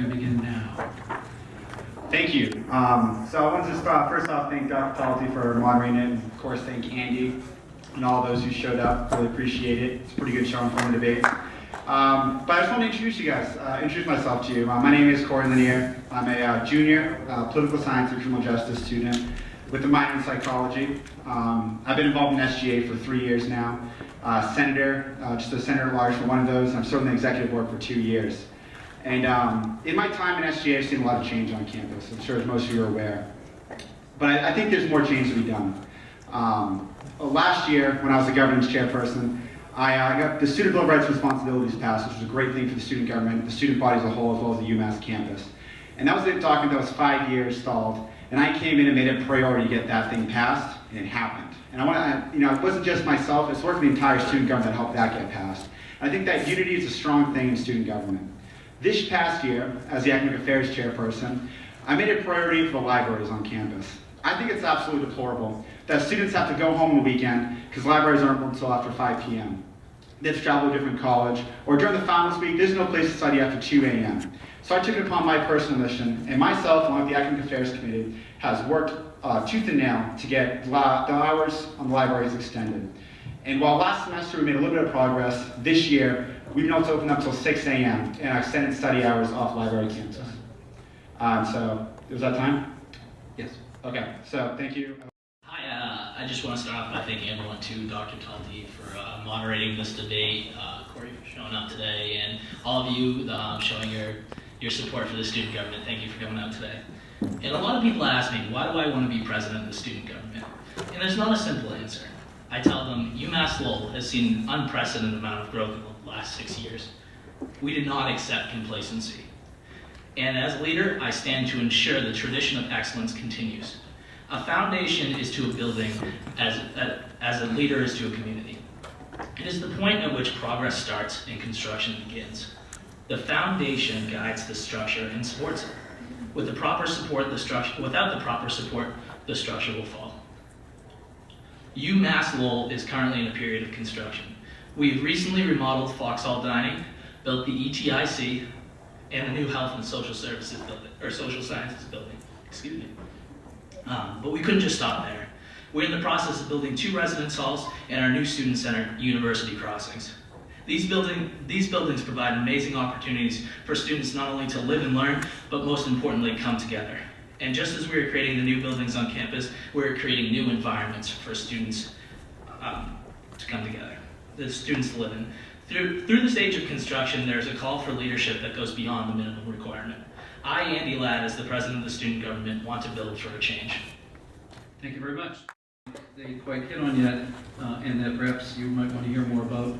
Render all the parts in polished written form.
You can begin now. Thank you. So I wanted to start, first off, thank Dr. Talty for moderating it, and of course thank Andy and all those who showed up. Really appreciate it. It's a pretty good show and fun debate. But I just want to introduce you guys, introduce myself to you. My name is Corey Lanier. I'm a junior political science and criminal justice student with a minor in psychology. I've been involved in SGA for 3 years now. Senator, just a senator at large for one of those, and I've served in the executive board for 2 years. And in my time in SGA, I've seen a lot of change on campus. I'm sure as most of you are aware. But I think there's more change to be done. Last year, when I was the governance chairperson, I got the Student Bill of Rights and Responsibilities passed, which was a great thing for the student government, the student body as a whole, as well as the UMass campus. And that was a document that was 5 years stalled. And I came in and made it a priority to get that thing passed, and it happened. And it wasn't just myself, it's work of the entire student government that helped that get passed. And I think that unity is a strong thing in student government. This past year, as the Academic Affairs chairperson, I made it a priority for the libraries on campus. I think it's absolutely deplorable that students have to go home on the weekend because libraries aren't open until after 5 p.m. They have to travel to a different college, or during the finals week, there's no place to study after 2 a.m. So I took it upon my personal mission, and myself, along with the Academic Affairs Committee, has worked tooth and nail to get the hours on the libraries extended. And while last semester we made a little bit of progress, this year we've been able to open up until 6 a.m. and extended study hours off library campus. So, was that time? Yes. Okay, so thank you. Hi, I just want to start off by thanking everyone to Dr. Talty for moderating this debate, Corey for showing up today, and all of you showing your support for the student government. Thank you for coming out today. And a lot of people ask me, why do I want to be president of the student government? And there's not a simple answer. I tell them, UMass Lowell has seen an unprecedented amount of growth in the last 6 years. We do not accept complacency. And as a leader, I stand to ensure the tradition of excellence continues. A foundation is to a building as a leader is to a community. It is the point at which progress starts and construction begins. The foundation guides the structure and supports it. With the proper support, without the proper support, the structure will fall. UMass Lowell is currently in a period of construction. We've recently remodeled Foxhall Dining, built the ETIC, and a new Health and Social Services building, or Social Sciences building, excuse me. But we couldn't just stop there. We're in the process of building 2 residence halls and our new student center, University Crossings. These buildings provide amazing opportunities for students not only to live and learn, but most importantly, come together. And just as we are creating the new buildings on campus, we're creating new environments for students to come together, the students to live in. Through the stage of construction, there's a call for leadership that goes beyond the minimum requirement. I, Andy Ladd, as the president of the student government, want to build for a change. Thank you very much. They didn't quite hit on yet, and that perhaps you might want to hear more about.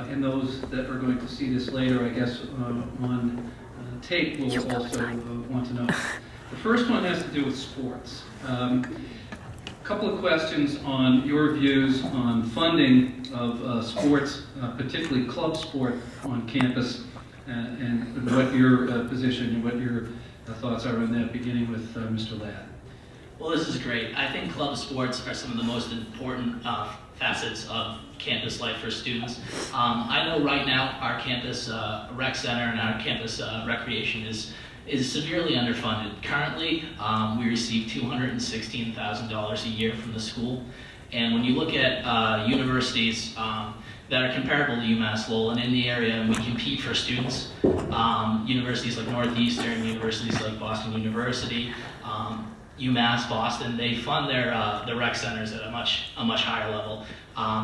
And those that are going to see this later, I guess, on tape will also want to know. The first one has to do with sports. A couple of questions on your views on funding of sports, particularly club sport on campus, and what your position and what your thoughts are on that, beginning with Mr. Ladd. Well, this is great. I think club sports are some of the most important facets of campus life for students. I know right now our campus rec center and our campus recreation is severely underfunded. Currently, we receive $216,000 a year from the school. And when you look at universities that are comparable to UMass Lowell and in the area, and we compete for students, universities like Northeastern, universities like Boston University, UMass Boston, they fund their rec centers at a much higher level,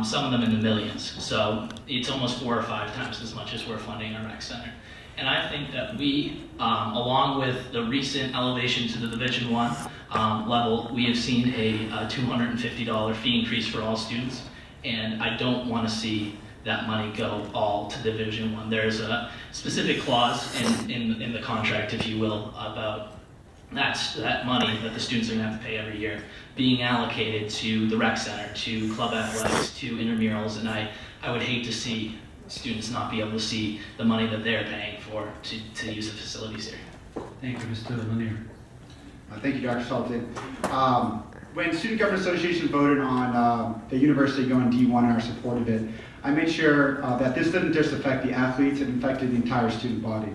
some of them in the millions. So it's almost 4 or 5 times as much as we're funding our rec center. And I think that we, along with the recent elevation to the Division I level, we have seen a $250 fee increase for all students. And I don't want to see that money go all to Division I. There's a specific clause in the contract, if you will, about that money that the students are going to have to pay every year being allocated to the rec center, to club athletics, to intramurals, and I would hate to see students not be able to see the money that they're paying for to use the facilities here. Thank you, Mr. Lanier. Thank you, Dr. Sultan. When Student Government Association voted on the university going D1 and our support of it, I made sure that this didn't just affect the athletes, it affected the entire student body.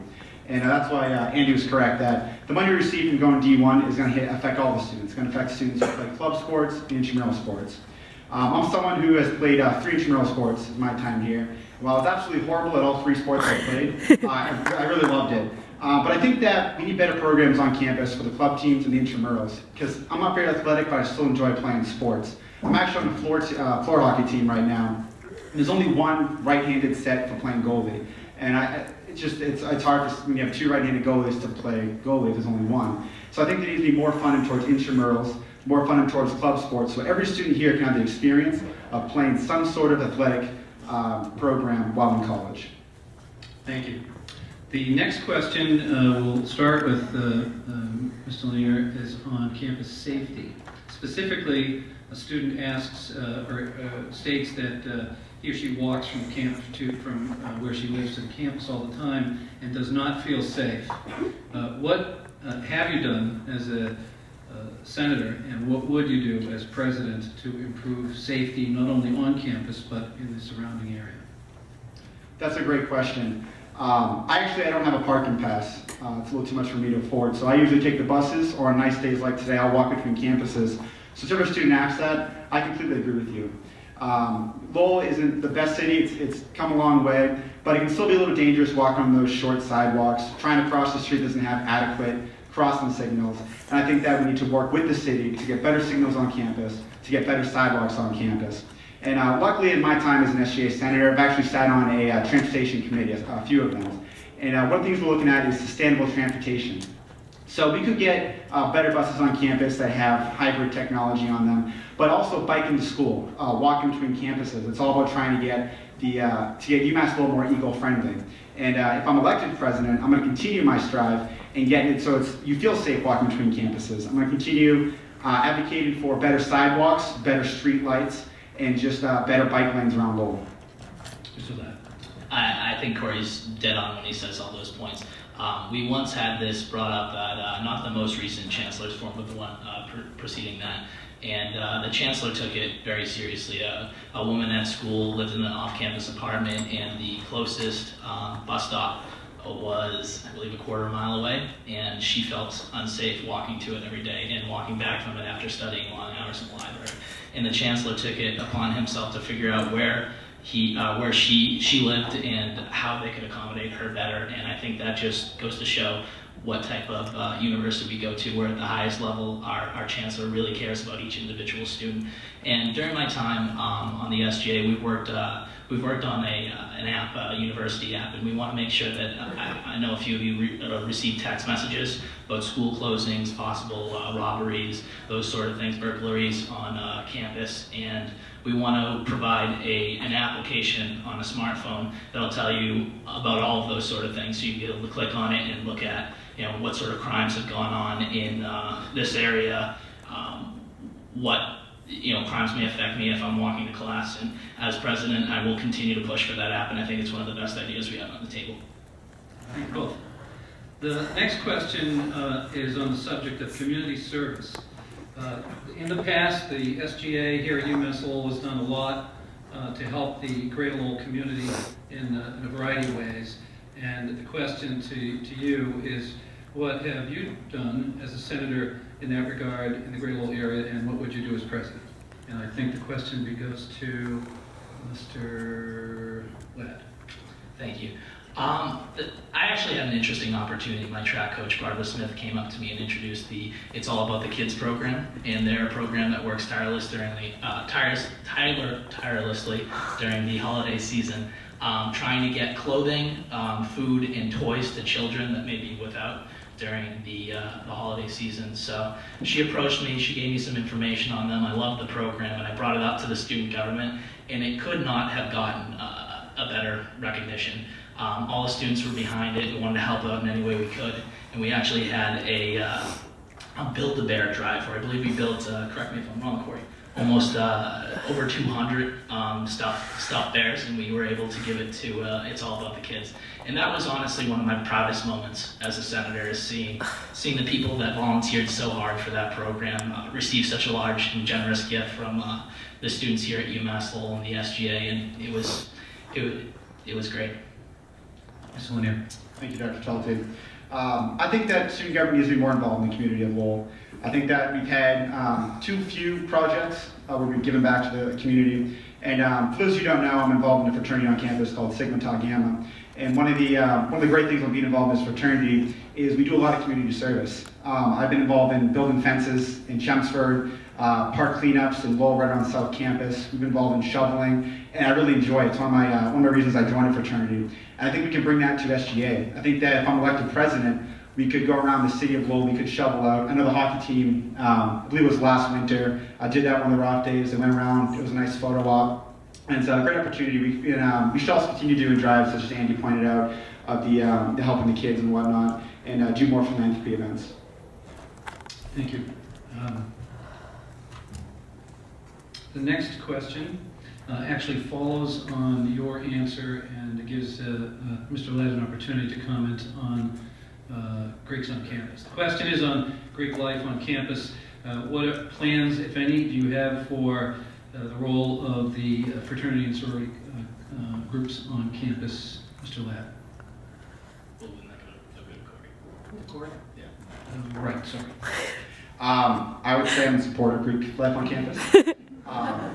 And that's why Andy was correct that the money received from going D1 is going to affect all the students. It's going to affect students who play club sports and intramural sports. I'm someone who has played 3 intramural sports in my time here. While it's absolutely horrible at all 3 sports I played, I really loved it. But I think that we need better programs on campus for the club teams and the intramurals, because I'm not very athletic, but I still enjoy playing sports. I'm actually on the floor hockey team right now. There's only one right-handed set for playing goalie, and it's hard when you have 2 right-handed goalies to play goalie. There's only one. So I think there needs to be more funding towards intramurals, more funding towards club sports, so every student here can have the experience of playing some sort of athletic program while in college. Thank you. The next question we'll start with Mr. Lanier is on campus safety. Specifically, a student asks or states that he or she walks from where she lives to the campus all the time and does not feel safe. What have you done as a senator, and what would you do as president to improve safety not only on campus but in the surrounding area? That's a great question. I don't have a parking pass. It's a little too much for me to afford, so I usually take the buses, or on nice days like today, I'll walk between campuses. So whichever student asks that, I completely agree with you. Lowell isn't the best city, it's come a long way, but it can still be a little dangerous walking on those short sidewalks. Trying to cross the street doesn't have adequate crossing signals, and I think that we need to work with the city to get better signals on campus, to get better sidewalks on campus. And luckily, in my time as an SGA senator, I've actually sat on a transportation committee, a few of them. And one of the things we're looking at is sustainable transportation. So we could get better buses on campus that have hybrid technology on them, but also biking to school, walking between campuses. It's all about trying to get UMass Lowell more eco-friendly. And if I'm elected president, I'm going to continue my strive and get it so you feel safe walking between campuses. I'm going to continue advocating for better sidewalks, better street lights, and just better bike lanes around Lowell. Just so that. I think Corey's dead on when he says all those points. We once had this brought up at not the most recent Chancellor's Forum, but the one preceding that. And the Chancellor took it very seriously. A woman at school lived in an off-campus apartment, and the closest bus stop was, I believe, a quarter mile away, and she felt unsafe walking to it every day and walking back from it after studying long hours in the library. And the Chancellor took it upon himself to figure out where she lived and how they could accommodate her better. And I think that just goes to show what type of university we go to, where at the highest level our chancellor really cares about each individual student. And during my time on the SGA, we've worked on an app, a university app, and we want to make sure that I know a few of you receive text messages about school closings, possible robberies, those sort of things, burglaries on campus, and we want to provide an application on a smartphone that'll tell you about all of those sort of things, so you can be able to click on it and look at what sort of crimes have gone on in this area, what crimes may affect me if I'm walking to class. And as president, I will continue to push for that app, and I think it's one of the best ideas we have on the table. Thank you both. The next question is on the subject of community service. In the past, the SGA here at UMass Lowell has done a lot to help the Greater Lowell community in a variety of ways. And the question to you is, what have you done as a senator in that regard in the Greater Lowell area, and what would you do as president? And I think the question goes to Mr. Ladd. Thank you. I actually had an interesting opportunity. My track coach, Barbara Smith, came up to me and introduced the It's All About the Kids program, and they're a program that works tirelessly during the holiday season, trying to get clothing, food, and toys to children that may be without during the holiday season. So she approached me, she gave me some information on them. I loved the program, and I brought it up to the student government, and it could not have gotten a better recognition. All the students were behind it. We wanted to help out in any way we could, and we actually had a Build-A-Bear drive where I believe we built, correct me if I'm wrong, Corey, almost over 200 stuffed bears, and we were able to give it to It's All About the Kids. And that was honestly one of my proudest moments as a senator, is seeing the people that volunteered so hard for that program receive such a large and generous gift from the students here at UMass Lowell and the SGA, and it was great. Mr. Lanier. Thank you, Dr. Talty. I think that student government needs to be more involved in the community of Lowell. I think that we've had too few projects where we've given back to the community. And for those who don't know, I'm involved in a fraternity on campus called Sigma Tau Gamma. And one of the great things of being involved in this fraternity is we do a lot of community service. I've been involved in building fences in Chelmsford, park cleanups in Lowell right around South Campus. We've been involved in shoveling, and I really enjoy it. It's one of my reasons I joined a fraternity. And I think we can bring that to SGA. I think that if I'm elected president, we could go around the city of Lowell, we could shovel out. I know the hockey team, I believe it was last winter, did that one of the off days. They went around, it was a nice photo op. And it's a great opportunity. We should also continue doing drives, such as Andy pointed out, of the helping the kids and whatnot, and do more philanthropy events. Thank you. The next question actually follows on your answer and gives Mr. Ladd an opportunity to comment on Greeks on campus. The question is on Greek life on campus. What plans, if any, do you have for the role of the fraternity and sorority groups on campus, Mr. Ladd? Corey? Yeah. Right, sorry. I would say I'm in support of Greek life on campus.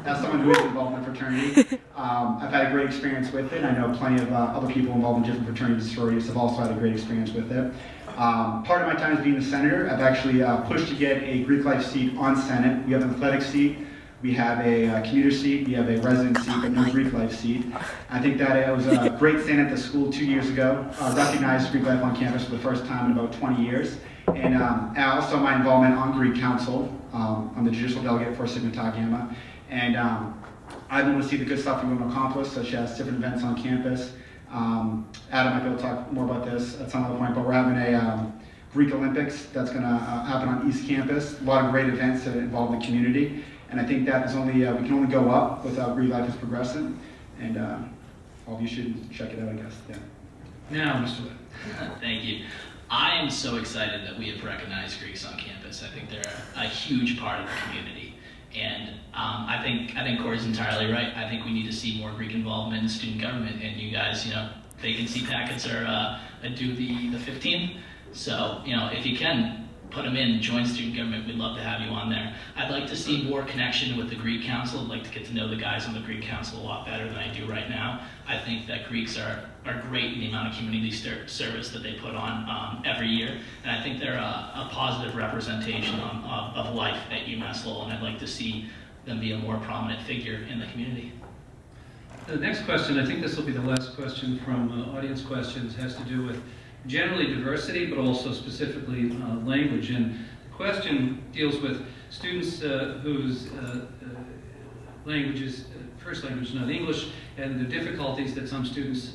As someone who is involved in a fraternity, I've had a great experience with it. I know plenty of other people involved in different fraternities and sororities have also had a great experience with it. Part of my time as being the senator, I've actually pushed to get a Greek life seat on Senate. We have an athletic seat, we have a commuter seat, we have a resident seat, but no Greek life seat. I think that it was a great stand at the school 2 years ago. Recognized Greek life on campus for the first time in about 20 years. And also my involvement on Greek Council. I'm the judicial delegate for Sigma Tau Gamma. And I've been able to see the good stuff we want to accomplish, such as different events on campus. Adam might be able to talk more about this at some other point, but we're having a Greek Olympics that's going to happen on East Campus. A lot of great events that involve the community. And I think that is only we can only go up with how Greek life is progressing. And all of you should check it out, I guess. Yeah. Now, Mr. Ladd. Thank you. I am so excited that we have recognized Greeks on campus. I think they're a huge part of the community. And I think Corey's entirely right. I think we need to see more Greek involvement in student government. And you guys, vacancy packets are due the 15th. So, if you can, put them in, join student government. We'd love to have you on there. I'd like to see more connection with the Greek Council. I'd like to get to know the guys on the Greek Council a lot better than I do right now. I think that Greeks are great in the amount of community service that they put on every year. And I think they're a positive representation of life at UMass Lowell, and I'd like to see them be a more prominent figure in the community. The next question, I think this will be the last question from audience questions, has to do with generally diversity, but also specifically language. And the question deals with students whose language is, first language is not English, and the difficulties that some students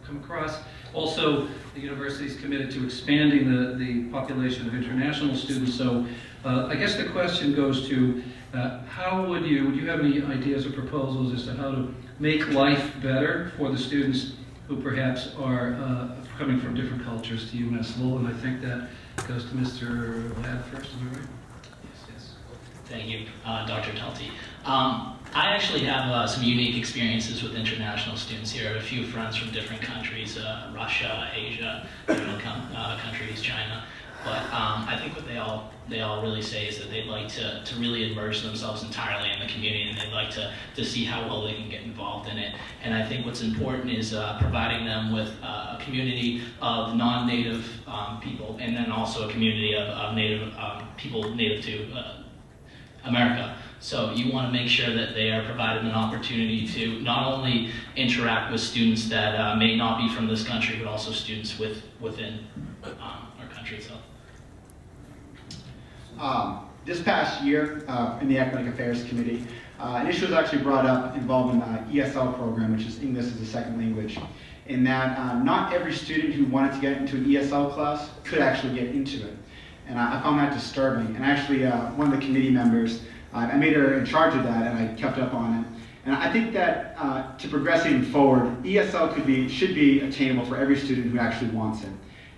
come across. Also, the university is committed to expanding the population of international students. So I guess the question goes to how would you have any ideas or proposals as to how to make life better for the students who perhaps are coming from different cultures to UMass Lowell? And I think that goes to Mr. Ladd first, am I right? Yes. Thank you, Dr. Talty. I actually have some unique experiences with international students here. I have a few friends from different countries, Russia, Asia, countries, China. But I think what they all really say is that they'd like to really immerse themselves entirely in the community, and they'd like to see how well they can get involved in it. And I think what's important is providing them with a community of non-native people, and then also a community of native people native to America. So you want to make sure that they are provided an opportunity to not only interact with students that may not be from this country, but also students within our country itself. This past year, in the Academic Affairs Committee, an issue was actually brought up involving the ESL program, which is English as a Second Language, in that not every student who wanted to get into an ESL class could actually get into it. And I found that disturbing. And actually, one of the committee members, I made her in charge of that, and I kept up on it. And I think that to progress even forward, ESL should be attainable for every student who actually wants it.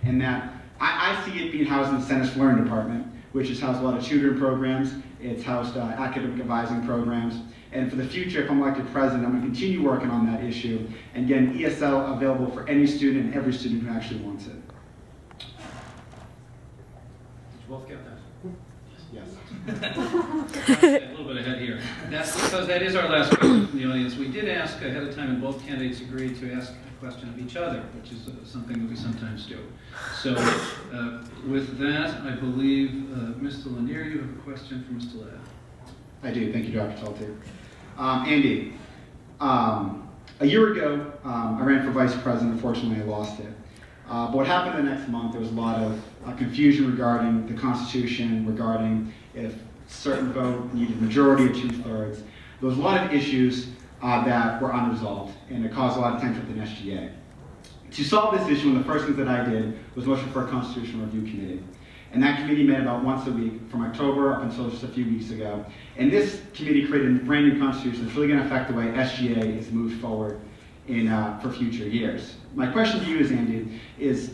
And that I see it being housed in the Centers for Learning Department, which has housed a lot of tutoring programs. It's housed academic advising programs. And for the future, if I'm elected president, I'm going to continue working on that issue and get an ESL available for any student and every student who actually wants it. Did you both get that? Yes. A little bit ahead here. That's because that is our last question from the audience. We did ask ahead of time, and both candidates agreed to ask a question of each other, which is something that we sometimes do. So with that, I believe, Mr. Lanier, you have a question for Mr. Ladd. I do. Thank you, Dr. Talty. Andy, a year ago, I ran for vice president. Unfortunately, I lost it. But what happened the next month, there was a lot of confusion regarding the Constitution, regarding if certain vote needed majority or 2/3. There was a lot of issues that were unresolved, and it caused a lot of tension within SGA. To solve this issue, one of the first things that I did was motion for a constitutional review committee. And that committee met about once a week from October up until just a few weeks ago. And this committee created a brand new constitution that's really going to affect the way SGA is moved forward for future years. My question to you is, Andy, is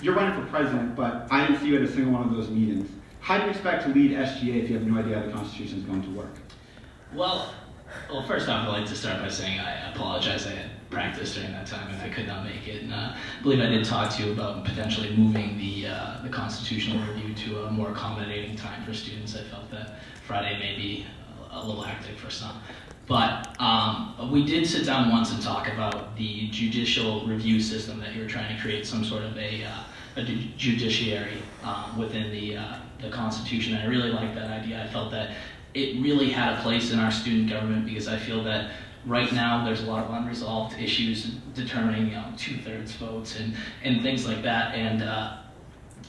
you're running for president, but I didn't see you at a single one of those meetings. How do you expect to lead SGA if you have no idea how the Constitution is going to work? Well, first off, I'd like to start by saying I apologize. I had practice during that time and I could not make it. And I believe I did talk to you about potentially moving the constitutional review to a more accommodating time for students. I felt that Friday may be a little hectic for some. But we did sit down once and talk about the judicial review system that you were trying to create, some sort of a judiciary within the Constitution. And I really liked that idea. I felt that it really had a place in our student government because I feel that right now there's a lot of unresolved issues determining 2/3 votes and things like that. And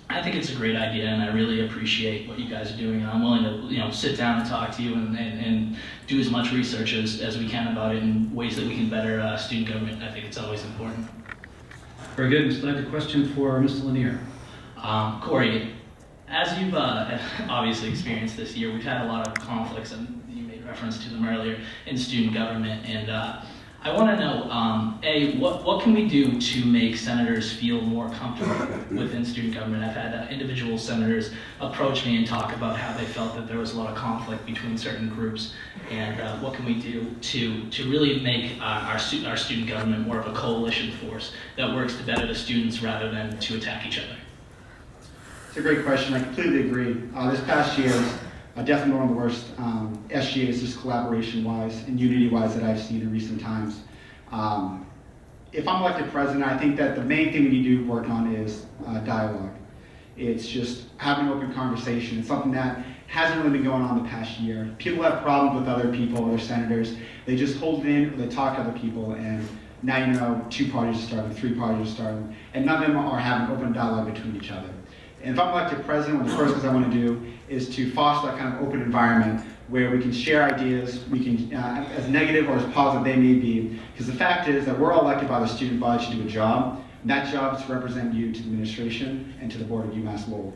I think it's a great idea, and I really appreciate what you guys are doing. And I'm willing to sit down and talk to you and do as much research as we can about it in ways that we can better student government. I think it's always important. Very good. Mr. Ladd, a question for Mr. Lanier. Corey, as you've obviously experienced this year, we've had a lot of conflicts, and you made reference to them earlier, in student government. And I want to know, what can we do to make senators feel more comfortable within student government? I've had individual senators approach me and talk about how they felt that there was a lot of conflict between certain groups, and what can we do to really make our student government more of a coalition force that works to better the students rather than to attack each other? It's a great question. I completely agree. This past year is definitely one of the worst SGAs, just collaboration-wise and unity-wise, that I've seen in recent times. If I'm elected president, I think that the main thing we need to work on is dialogue. It's just having an open conversation. It's something that hasn't really been going on the past year. People have problems with other people, other senators. They just hold it in, or they talk to other people, and now you know 2 parties are starting, 3 parties are starting, and none of them are having open dialogue between each other. And if I'm elected president, one of the first things I want to do is to foster that kind of open environment where we can share ideas, we can, as negative or as positive they may be, because the fact is that we're all elected by the student body to do a job, and that job is to represent you to the administration and to the board of UMass Lowell.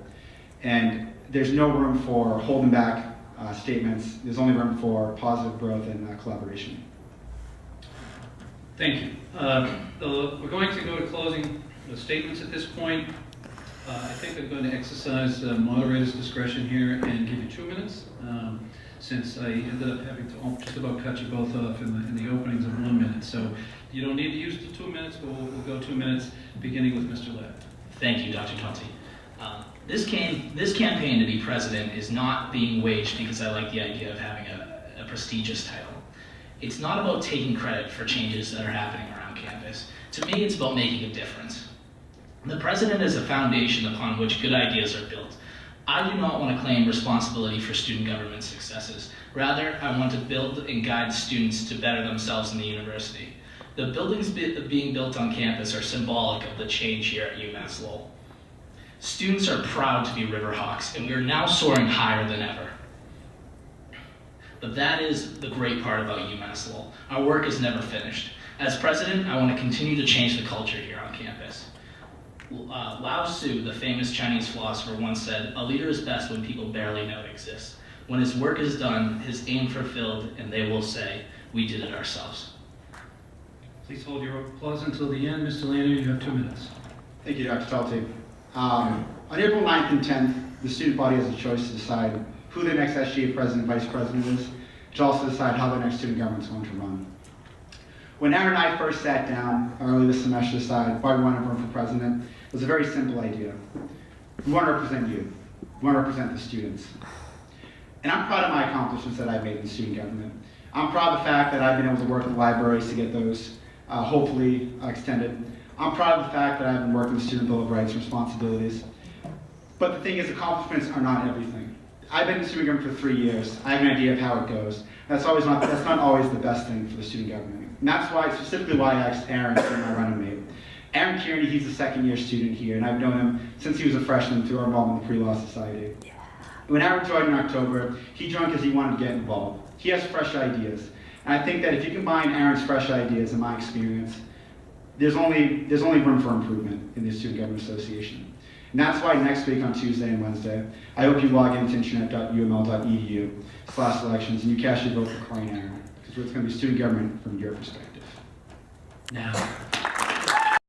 And there's no room for holding back statements. There's only room for positive growth and collaboration. Thank you. We're going to go to closing statements at this point. I think I'm going to exercise moderator's discretion here and give you 2 minutes, since I ended up having to just about cut you both off in the openings of 1 minute. So you don't need to use the 2 minutes, but we'll go 2 minutes, beginning with Mr. Ladd. Thank you, Dr. Conti. This campaign to be president is not being waged because I like the idea of having a prestigious title. It's not about taking credit for changes that are happening around campus. To me, it's about making a difference. The president is a foundation upon which good ideas are built. I do not want to claim responsibility for student government successes. Rather, I want to build and guide students to better themselves in the university. The buildings being built on campus are symbolic of the change here at UMass Lowell. Students are proud to be Riverhawks, and we are now soaring higher than ever. But that is the great part about UMass Lowell. Our work is never finished. As president, I want to continue to change the culture here on campus. Lao Tzu, the famous Chinese philosopher, once said, "A leader is best when people barely know it exists. When his work is done, his aim fulfilled, and they will say, we did it ourselves." Please hold your applause until the end. Mr. Lanier, you have 2 minutes. Thank you, Dr. Talty. On April 9th and 10th, the student body has a choice to decide who the next SGA president and vice president is, to also decide how the next student government is going to run. When Aaron and I first sat down early this semester to decide why we wanted to run for president, it was a very simple idea. We want to represent you. We want to represent the students. And I'm proud of my accomplishments that I've made in student government. I'm proud of the fact that I've been able to work with libraries to get those hopefully extended. I'm proud of the fact that I've been working with Student Bill of Rights and Responsibilities. But the thing is, accomplishments are not everything. I've been in student government for 3 years. I have an idea of how it goes. That's not always the best thing for the student government. And that's specifically why I asked Aaron to be my running mate. Aaron Kearney, he's a second-year student here, and I've known him since he was a freshman through our involvement in the Pre-Law Society. When Aaron joined in October, he joined because he wanted to get involved. He has fresh ideas. And I think that if you combine Aaron's fresh ideas and my experience, there's only room for improvement in the Student Government Association. And that's why next week on Tuesday and Wednesday, I hope you log into internet.uml.edu/elections and you cast your vote for Corey Lanier, because it's going to be student government from your perspective. Now,